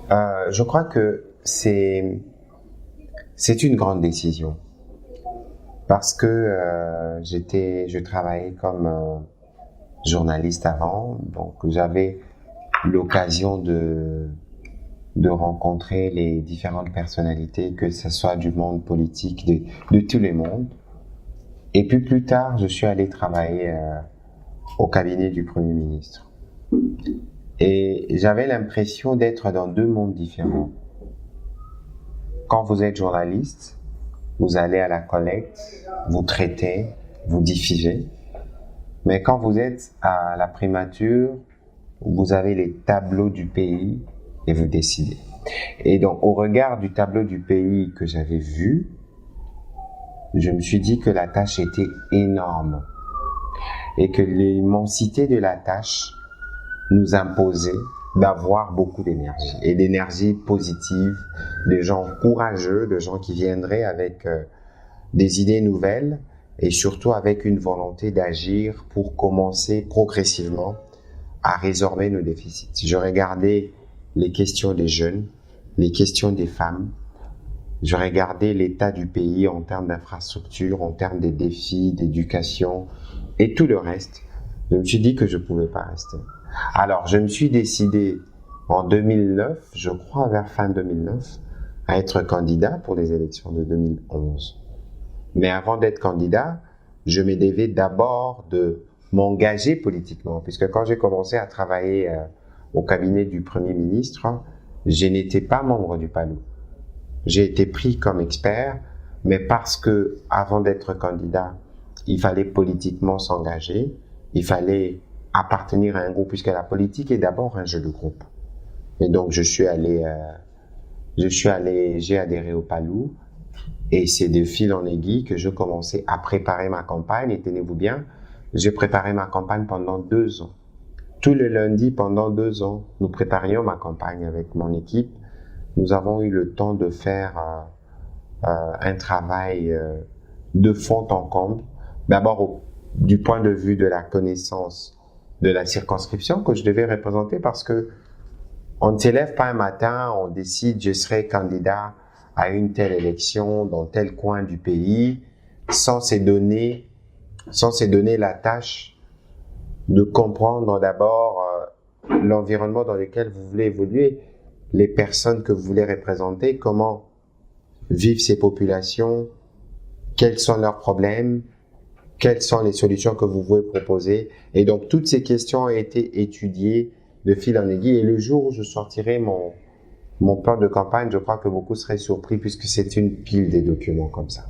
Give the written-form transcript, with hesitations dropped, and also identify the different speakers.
Speaker 1: Je crois que c'est une grande décision parce que je travaillais comme journaliste avant, donc j'avais l'occasion de rencontrer les différentes personnalités, que ce soit du monde politique, de tous les mondes. Et puis plus tard, je suis allé travailler au cabinet du Premier ministre. Et j'avais l'impression d'être dans deux mondes différents. Quand vous êtes journaliste, vous allez à la collecte, vous traitez, vous diffusez. Mais quand vous êtes à la primature, vous avez les tableaux du pays et vous décidez. Et donc, au regard du tableau du pays que j'avais vu, je me suis dit que la tâche était énorme et que l'immensité de la tâche nous imposait d'avoir beaucoup d'énergie et d'énergie positive, de gens courageux, de gens qui viendraient avec des idées nouvelles et surtout avec une volonté d'agir pour commencer progressivement à résorber nos déficits. Je regardais les questions des jeunes, les questions des femmes, je regardais l'état du pays en termes d'infrastructure, en termes des défis, d'éducation et tout le reste. Je me suis dit que je ne pouvais pas rester. Alors, je me suis décidé en 2009, je crois vers fin 2009, à être candidat pour les élections de 2011. Mais avant d'être candidat, je me devais d'abord de m'engager politiquement, puisque quand j'ai commencé à travailler au cabinet du Premier ministre, je n'étais pas membre du PALU. J'ai été pris comme expert, mais parce que avant d'être candidat, il fallait politiquement s'engager, il fallait appartenir à un groupe, puisque la politique est d'abord un jeu de groupe. Et donc j'ai adhéré au PALU, et c'est de fil en aiguille que je commençais à préparer ma campagne. Et tenez-vous bien, j'ai préparé ma campagne pendant 2 ans. Tous les lundis pendant 2 ans, nous préparions ma campagne avec mon équipe. Nous avons eu le temps de faire un travail de fond en comble. D'abord du point de vue de la connaissance de la circonscription que je devais représenter, parce que on ne s'élève pas un matin, on décide je serai candidat à une telle élection dans tel coin du pays sans se donner la tâche de comprendre d'abord l'environnement dans lequel vous voulez évoluer, les personnes que vous voulez représenter, comment vivent ces populations, quels sont leurs problèmes, quelles sont les solutions que vous pouvez proposer. Et donc, toutes ces questions ont été étudiées de fil en aiguille. Et le jour où je sortirai mon plan de campagne, je crois que beaucoup seraient surpris puisque c'est une pile de documents comme ça.